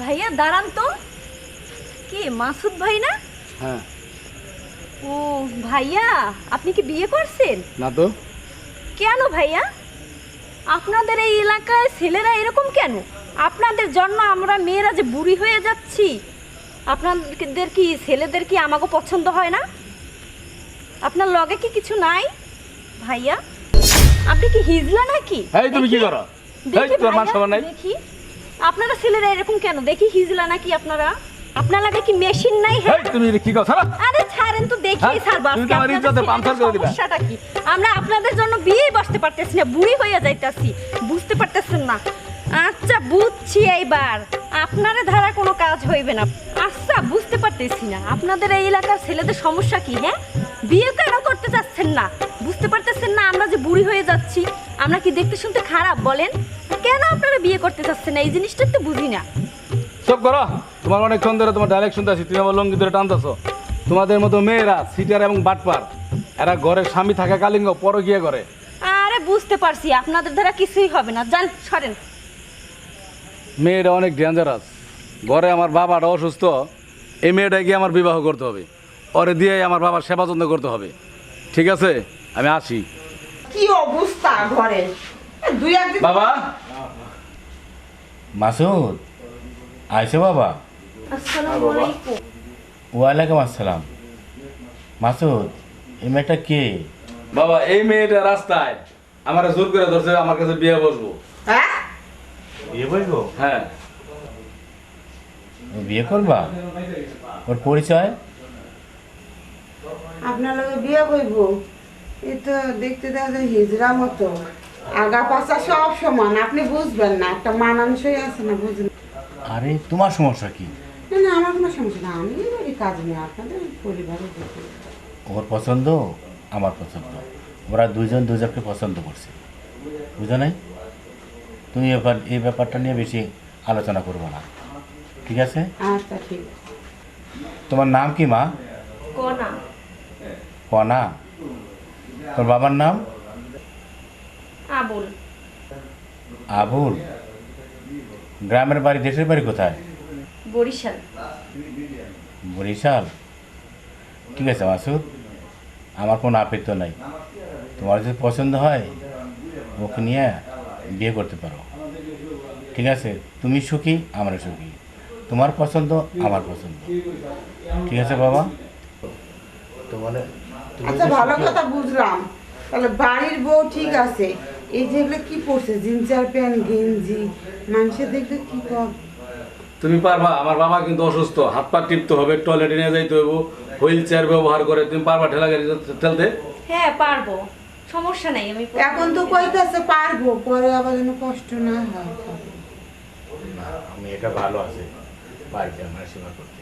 ভাইয়া দাঁড়ান তো। কে মাসুদ ভাই না? হ্যাঁ। ও ভাইয়া, আপনি কি বিয়ে করছেন? না তো। কেন ভাইয়া? আপনাদের এই এলাকায় ছেলেরা এরকম কেন? আপনাদের জন্য আমরা মেয়েরা যে বুড়ি হয়ে যাচ্ছি। আপনাদের কি ছেলেদের কি আমাকে পছন্দ হয় না? আপনার লগে কি কিছু নাই ভাইয়া? আপনি কি হিজলা নাকি? এই তুমি কি করো? এই তোর মান সম্মান নাই? দেখি আপনারা ছেলেরা এরকম কেন? দেখি হিজলা নাকি আপনারা? আপনার লাগে কি মেশিন নাই? এই তুমি কি করো? ছাড়ো। আরে ছাড়েন তো দেখি স্যার, বাস তুমি তো আমার ইজ্জতে পাংচার করে দিবা। সমস্যাটা কি? আমরা আপনাদের জন্য বিয়ে বসতে পারতেছি না, বুড়ি হয়ে যাইতাছি, বুঝতে পারতেছেন না? আচ্ছা বুঝছি, এইবার আপনারে ধারা কোনো কাজ হইবে না। আচ্ছা বুঝতে পারতেছি না আপনাদের এই এলাকার ছেলেদের সমস্যা কি। হ্যাঁ, বিয়ে কেন করতে চাচ্ছেন না? বুঝতে পারতেছেন না আমরা যে বুড়ি হয়ে যাচ্ছি? আমরা কি দেখতে শুনতে খারাপ বলেন? কেন আপনারা বিয়ে করতে চাচ্ছেন না? এই জিনিসটা তো বুঝি না। সব করো। তোমার অনেকক্ষণ ধরে তোমার ডাইরেক্ট শুনতেছি, তুমি আমার লঙ্গি ধরে টানতেছো। তোমাদের মতো মেয়েরা সিটার এবং বাটপার, এরা ঘরের স্বামী থাকা কালিঙ্গ পরকীয়া করে। আরে বুঝতে পারছি, আপনাদের দ্বারা কিছুই হবে না, যান সরেন। মেয়েটা অনেক ডেঞ্জারাস। ঘরে আমার বাবাটা অসুস্থ, এই মেয়েটাকে আমার বিবাহ করতে হবে, ওরে দিয়ে আমার বাবার সেবা যত্ন করতে হবে। ঠিক আছে, আমি আসি। কি অবস্থা ঘরে, দুই একদিন বাবা। মাসুদ আইসো বাবা। আসসালামু আলাইকুম। ওয়ালাইকুম আসসালাম। মাসুদ এই মেয়েটা কে? বাবা এই মেয়েটা রাস্তায় আমার জোর করে ধরছে, আমার কাছে বিয়ে বসবো। হ্যাঁ বিয়ে করবো? হ্যাঁ। বিয়ে করবা? ওর পরিচয়? আপনার লগে বিয়ে বইব, এ তো দেখতে দেখা যায় হিজড়া মতো, আগা পাশা সব সমান, আপনি বুঝবেন না, একটা মানানসই আছে না, বুঝবেন? আরে তোমার সমস্যা কি? না না, আমার কোনো সমস্যা না, আমি এবারই কাজ নেই, আপনাদের পরিবারে দেখি। ওর পছন্দ আমার পছন্দ, ওরা দুজন দুজনকে পছন্দ করছে, বুঝো নাই? তুমি এবার এই ব্যাপারটা নিয়ে বেশি আলোচনা করবো না, ঠিক আছে? আচ্ছা ঠিক আছে। তোমার নাম কি মা? কোনা। কনা। তোর বাবার নাম? আবুল। আবুল। গ্রামের বাড়ি, দেশের বাড়ি কোথায়? বরিশাল। বরিশাল। ঠিক আছে মাসুদ, আমার কোনো আপত্তি নাই। তোমার যদি পছন্দ হয় ওকে নিয়ে বিয়ে করতে পারো, ঠিক আছে? তুমি সুখী, আমরা সুখী, তোমার পছন্দ আমার পছন্দ, ঠিক আছে বাবা? তোমার আচ্ছা ভালো কথা বুঝলাম, তাহলে বাড়ির বউ ঠিক আছে, এই যেগুলো কি পড়ছে, জিন্সের প্যান্ট গেঞ্জি, মানুষের দেখলে কি কম। তুমি পারবা? আমার বাবা কিন্তু অসুস্থ, হাত পা টিপতে হবে, টয়লেটে নিয়ে যাইতে হবে, হুইল চেয়ার ব্যবহার করে। তুমি পারবা ঠেলা গাড়ি ঠেলতে? হ্যাঁ পারবো, সমস্যা নাই। আমি এখন তো কইতেছে পারবো, পরে আবার যেন কষ্ট না হয়। না, আমি এটা ভালো আছে, বাড়িতে আমার সেবা করতে,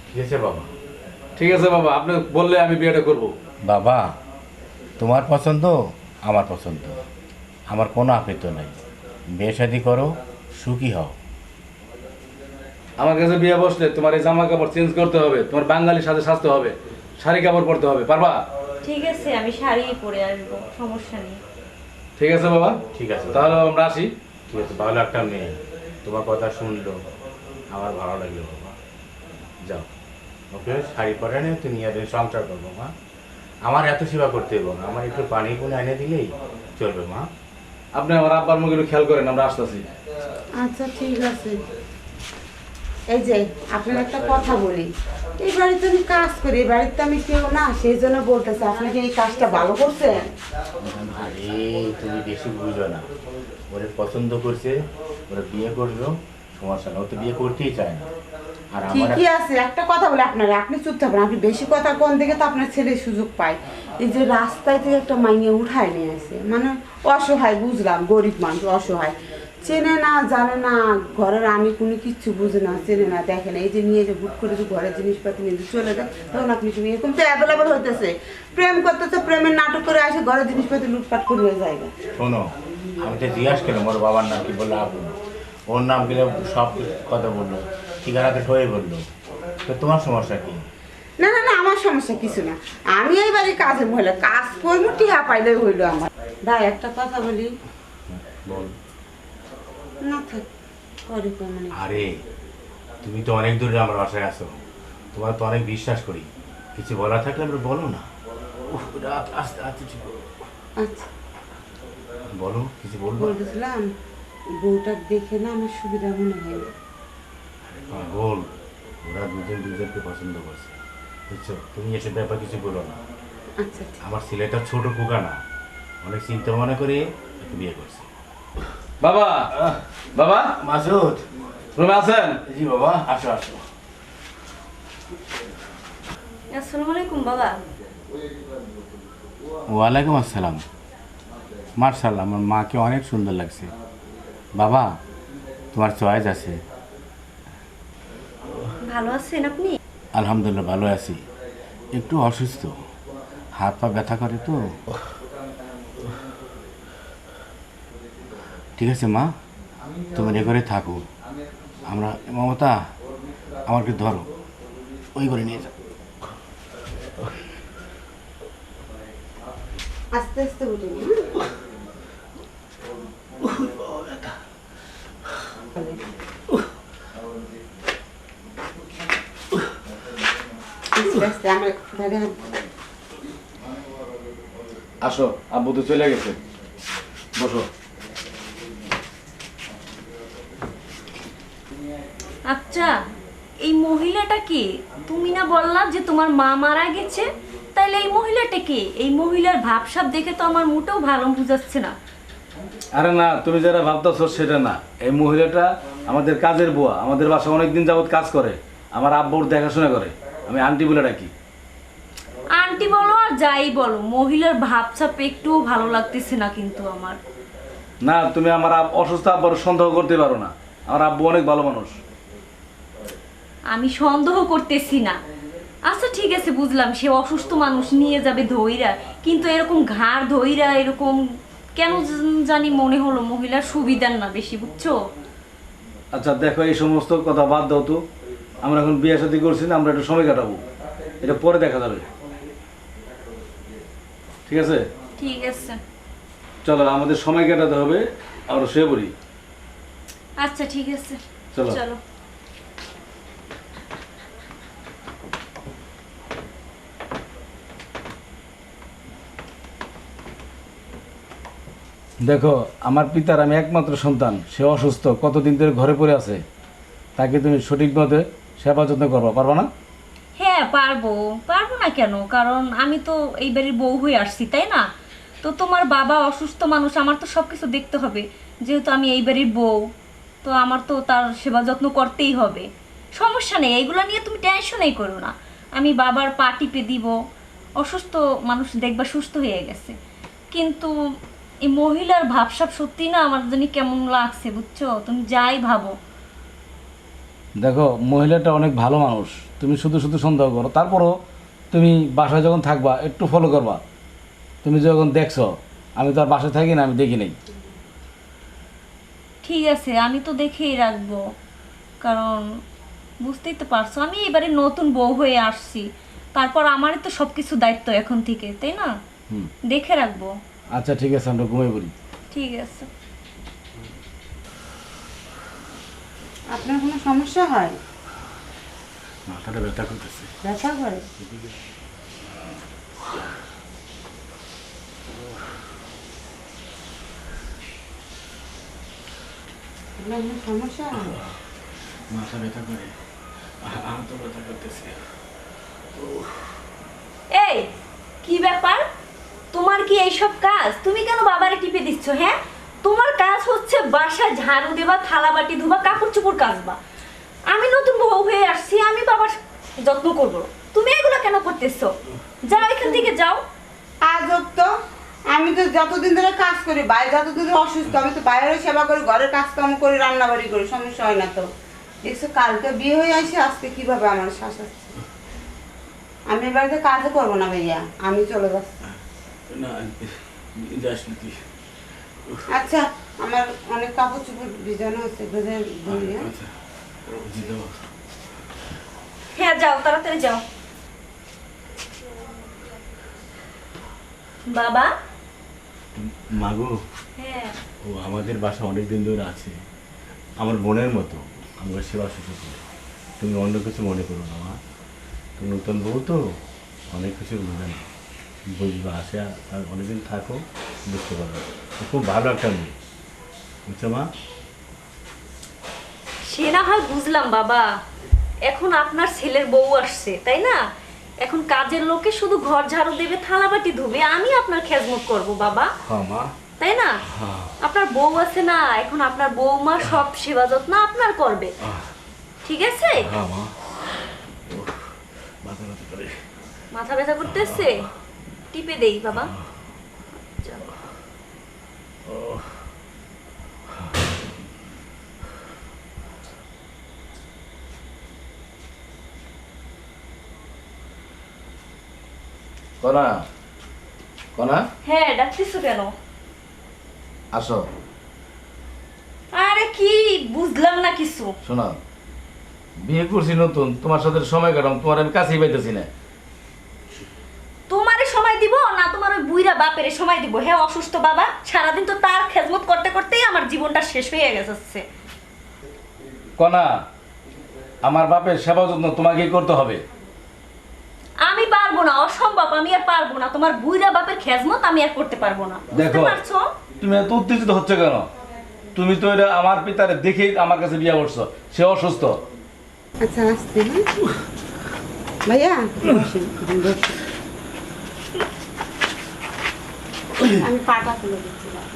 ঠিক আছে বাবা? ঠিক আছে বাবা, আপনি বললে আমি বিয়েটা করব। বাবা তোমার পছন্দ আমার পছন্দ, আমার কোনো আপত্তি নাই, বিয়ে শাদী করো, সুখী হও। আমার কাছে বিয়ে বসলে তোমার এই জামা কাপড় চেঞ্জ করতে হবে, তোমার বাঙালির সাথে সাজতে হবে, শাড়ি কাপড় পরতে হবে, পারবা? ঠিক আছে, আমি শাড়ি পরে আসবো, সমস্যা নেই। ঠিক আছে বাবা, ঠিক আছে তাহলে আমরা আসি। ঠিক আছে, ভালো একটা মেয়ে, তোমার কথা শুনলো, আমার ভালো লাগলো বাবা। যাও, ওকে শাড়ি পরে নিয়ে তুমি আর সংসার করবো মা। আমার এত সেবা করতে হবে না, আমার একটু পানি পুনি এনে দিলেই চলবে মা। আপনি আমার আব্বার মুখে একটু খেয়াল করেন, আমরা আসতেছি। আচ্ছা ঠিক আছে। এই যে আপনার একটা কথা বলি, এই বাড়িতে আমি কাজ করি, এই বাড়িতে আমি কেউ না, সেই জন্য বলতেছে আপনি কি এই কাজটা ভালো করছেন? আরে তুমি বেশি বুঝো না, ওরে পছন্দ করছে, ওরা বিয়ে করলো, সমস্যা না, ও তো বিয়ে করতেই চায় না। আর আমার ঠিকই আছে, একটা কথা বলে আপনারা, আপনি চুপ থাকবেন, আপনি বেশি কথা কোন দিকে তো আপনার ছেলে সুযোগ পায়। এই যে রাস্তায় থেকে একটা মাইনে উঠায় নিয়ে আসে, মানে অসহায়, বুঝলাম গরিব মানুষ অসহায়, চেনে না জানে না, ঘরের আমি কোনো কিচ্ছু বুঝে না, চেনে না দেখে না, এই যে নিয়ে যে হুট করে যে ঘরের জিনিসপাতি নিয়ে যে চলে যায়, তখন আপনি তুমি এরকম তো অ্যাভেলেবল হইতেছে, প্রেম করতেছে, প্রেমের নাটক করে আসে, ঘরের জিনিসপাতি লুটপাট করে হয়ে যায়। শোনো, আমি তো জিজ্ঞাসা করলাম ওর বাবার নাম কি, বললো আবুল। ওর নাম গেলে সব কথা বললো, ঠিকানাতে সই বললো, তো তোমার সমস্যা কি? না না না, আমার সমস্যা কিছু না, আমি এই বাড়ির কাজের মহিলা, কাজ করবো, টিহা পাইলেই হইলো আমার। ভাই একটা কথা বলি, বল। না থাক, করে কো মানে আরে তুমি তো অনেক দূরে আমার বাসায় আসো, তোমার তো অনেক বিশ্বাস করি, কিছু বলা থাকলে আমরা বলো না। উফ, রাত আস্তে আস্তে ঠিক করো। আচ্ছা বলো, কিছু বলবো? বলতেছিলাম বউটা দেখে না আমার সুবিধা মনে হয় না। পাগল, ওরা দুজন দুজনকে পছন্দ করছে, বুঝছো? তুমি এসব ব্যাপার কিছু বলো না। আচ্ছা ঠিক আমার ছেলেটা ছোট পোকা না, অনেক চিন্তা মনে করে তাকে বিয়ে করছে। বাবা, বাবা মাসুদ, রুমে আছেন? জি বাবা, আসো আসো। আসসালামু আলাইকুম বাবা। ওয়ালাইকুম আসসালাম। মার্শাল্লাহ, আমার মাকে অনেক সুন্দর লাগছে। বাবা, তোমার চয়েস আছে। ভালো আছেন আপনি? আলহামদুলিল্লাহ ভালো আছি, একটু অসুস্থ, হাত পা ব্যথা করে তো। ঠিক আছে মা, তুমি এ করে থাকো, আমরা মমতা আমাকে ধরো, ওই করে নিয়ে যাও। আস্তে আস্তে উঠে নি আস্তে আস্তে আমার ধরে আসো, আব্বু তো চলে গেছে, বসো। আচ্ছা, এই মহিলাটা কে? তুমি না বললা যে তোমার মা মারা গেছে, তাইলে এই মহিলাটা কে? এই মহিলার ভাবসাব দেখে তো আমার মোটেও ভালো বুঝাচ্ছে না। আরে না, তুমি যারা ভাবতেছো সেটা না, এই মহিলাটা আমাদের কাজের বুয়া, আমাদের বাসায় অনেকদিন যাবত কাজ করে, আমার আব্বুর দেখাশোনা করে, আমি আন্টি বলে ডাকি। আন্টি বলো আর যাই বলো, মহিলার ভাবসাব একটুও ভালো লাগতেছে না কিন্তু আমার। না, তুমি আমার অসুস্থ আব্বুর সন্দেহ করতে পারো না, আমার আব্বু অনেক ভালো মানুষ। আমি সন্দেহ করতেছি না। আচ্ছা ঠিক আছে, বুঝলাম সে অসুস্থ মানুষ, নিয়ে যাবে ধইরা, কিন্তু এরকম ঘাড় ধইরা এরকম কেন জানি মনে হলো মহিলার সুবিধার না বেশি, বুঝছো? আচ্ছা দেখো, এই সমস্ত কথা বাদ দাও তো, আমরা এখন বিয়ে শাদী করছি না, আমরা একটু সময় কাটাবো, এটা পরে দেখা যাবে, ঠিক আছে? ঠিক আছে, চলো, আমাদের সময় কাটাতে হবে, আমরা শুয়ে পড়ি। আচ্ছা ঠিক আছে, চলো। চলো। দেখো, আমার পিতার আমি একমাত্র সন্তান, সে অসুস্থ, কতদিন ধরে ঘরে পড়ে আছে, তাকে তুমি সঠিকভাবে সেবা যত্ন করবা, পারবা না? হ্যাঁ পারবো, পারবো না কেন? কারণ আমি তো এই বাড়ির বউ হয়ে আসছি, তাই না? তো তোমার বাবা অসুস্থ মানুষ, আমার তো সব কিছু দেখতে হবে, যেহেতু আমি এই বাড়ির বউ, তো আমার তো তার সেবা যত্ন করতেই হবে। সমস্যা নেই, এইগুলো নিয়ে তুমি টেনশনই করো না। আমি বাবার পা টিপে দিব, অসুস্থ মানুষ দেখবা সুস্থ হয়ে গেছে। কিন্তু এই মহিলার ভাবসাব সত্যি না আমার জানি কেমন লাগছে, বুঝছো? তুমি যাই ভাবো। দেখো, মহিলাটা অনেক ভালো মানুষ, তুমি শুধু শুধু সন্দেহ করো, তারপরও তুমি বাসায় যখন থাকবা একটু ফলো করবা। তুমি যখন দেখছো, আমি তো আর বাসায় থাকি না, আমি দেখি নাই। ঠিক আছে, আমি তো দেখেই রাখবো, কারণ বুঝতেই তো পারছো আমি এবারে নতুন বউ হয়ে আসছি, তারপর আমারই তো সব কিছু দায়িত্ব এখন থেকে, তাই না? হুম, দেখে রাখবো। আচ্ছা ঠিক আছে, আমরা ঘুমিয়ে পড়ি। ঠিক আছে। আপনার কোনো সমস্যা হয়? মাথাটা ব্যথা করতেছে। ব্যথা করে? আপনার কোনো সমস্যা হয়? মাথা ব্যথা করে, হাত ব্যথা করতেছে। এই কি ব্যাপার, তোমার কি এইসব কাজ? তুমি কেন বাবারে টিপে দিচ্ছ? হ্যাঁ, তোমার কাজ হচ্ছে বাসায় ঝাড়ু দেবা, থালা বাটি ধোবা, কাপড় চোপড় কাচবা। আমি নতুন বউ হয়ে আসছি, আমি বাবার যত্ন করবো, তুমি এগুলো কেন করতেছো? যাও এখান থেকে যাও। আজব তো, আমি তো যতদিন ধরে কাজ করি, বাইরে যতদিন ধরে অসুস্থ, আমি তো বাইরেও সেবা করি, ঘরের কাজ কাম করি, রান্না বাড়ি করি, সমস্যা হয় না তো। দেখছো কালকে বিয়ে হয়ে আসি, আজকে কিভাবে আমার শ্বাস আসছে। আমি এ বাড়িতে কাজও করবো না ভাইয়া, আমি চলে যাচ্ছি। না, যাস না তুই। আচ্ছা, আমার অনেক কাপড় চোপড় ভিজানো হচ্ছে, ভেজে ধরি। আচ্ছা, বুঝে দেবো। হ্যাঁ যাও, তাড়াতাড়ি যাও। বাবা। মাগো, হ্যাঁ। ও আমাদের বাসা অনেক দিন ধরে আছে, আমার বোনের মতো আমার সেবা শুশ্রূষা করে। তুমি অন্য কিছু মনে করো না মা, তুমি নতুন বউ তো অনেক কিছু বুঝবে না, বুঝবে আসে আর অনেকদিন থাকো বুঝতে পারবে। খুব ভালো একটা মেয়ে, বুঝছো মা? সে না হয় বুঝলাম বাবা, এখন আপনার ছেলের বউ আসছে তাই না, এখন কাজের লোকে শুধু ঘর ঝাড়ু দেবে, থালাবাটি ধুবে, আমি আপনার খেজমত করব বাবা, হ্যাঁ মা। তাই না? আপনার বউ আছে না, এখন আপনার বৌমা সব সেবা যত্ন আপনার করবে, ঠিক আছে? হ্যাঁ মা। মাথা ব্যথা করে। মাথা ব্যথা করতেছে, টিপে দেই বাবা। কনা, কনা, হ্যাঁ, ডাকতেছো কেন? আসো। আরে কি বুঝলাম না কিছু। শোনো, বিয়ে করছি নতুন, তোমার সাথে সময় কাটাম, তোমার আমি কাছেই পাইতেছি না। তোমারে সময় দিব না তোমার ওই বুইরা বাপেরে সময় দিব? হ্যাঁ, অসুস্থ বাবা, সারাদিন তো তার খেজমত করতে করতেই আমার জীবনটা শেষ হয়ে গেছে। কনা, আমার বাপের সেবা যত্ন তোমাকেই করতে হবে। আমি পারবো না, অসম্ভব, আমি আর পারবো না, তোমার বুইরা বাপের খেজমত আমি আর করতে পারবো না, বুঝতে দেখো, পারছো? তুমি এত উত্তেজিত হচ্ছে কেন? তুমি তো এটা আমার পিতারে দেখেই আমার কাছে বিয়ে করছো, সে অসুস্থ। আচ্ছা আসতে ভাইয়া বসেন, বসেন। আমি পাটা তুলে দিচ্ছিলাম।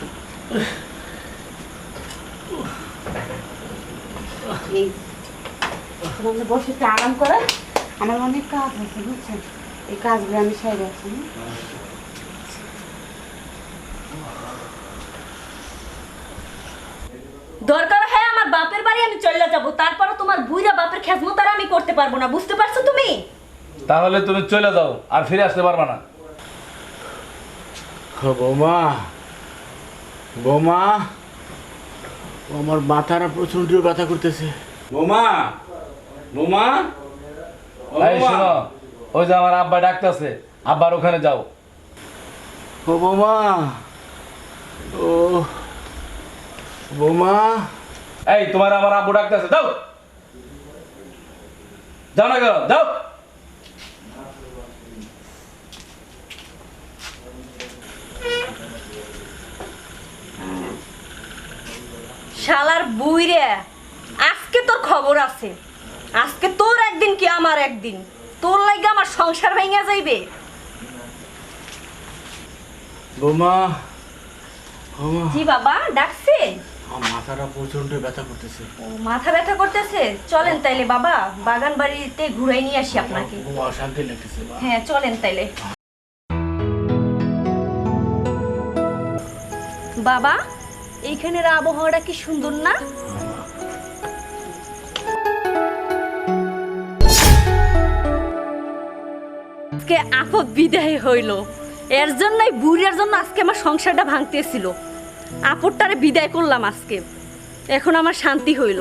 এই আপনি বসে একটু আরাম করেন, আমার অনেক কাজ আছে বুঝছেন, এই কাজগুলো আমি সাইড আছি। দরকার হয় আমার বাপের বাড়ি আমি চলে যাব, তারপরে তোমার বুইরা বাপের খেজমত আর আমি করতে পারবো না, বুঝতে পারছো তুমি? তাহলে তুমি চলে যাও, আর ফিরে আসতে পারবা না। বৌমা, বৌমা, আমার মাথাটা প্রচন্ড ব্যথা করতেছে। বৌমা, বৌমা, এই শোনো, ওই যে আমার আব্বা ডাকতেছে, আব্বার ওখানে যাও। ও বৌমা, ও বৌমা। এই তোমার আমার আব্বু ডাকতেছে, যাও, যাও না কেন, যাও। শালার বুইরে, আজকে তোর খবর আছে, আজকে তোর একদিন কি আমার একদিন, তোর লাগে আমার সংসার ভেঙে যাইবে। বৌমা, বৌমা, জি বাবা, ডাকছে? আমার মাথাটা প্রচন্ড ব্যথা করতেছে। ও, মাথা ব্যথা করতেছে, চলেন তাইলে বাবা বাগান বাড়িতে ঘুরাই নিয়ে আসি আপনাকে। বৌমা শান্তি লাগতেছে। হ্যাঁ চলেন তাইলে। বাবা, এইখানের আবহাওয়াটা কি সুন্দর না? আজকে আপদ বিদায় হইল, এর জন্যই বুড়ির জন্য আজকে আমার সংসারটা ভাঙতেছিল, আপদটারে বিদায় করলাম আজকে, এখন আমার শান্তি হইল।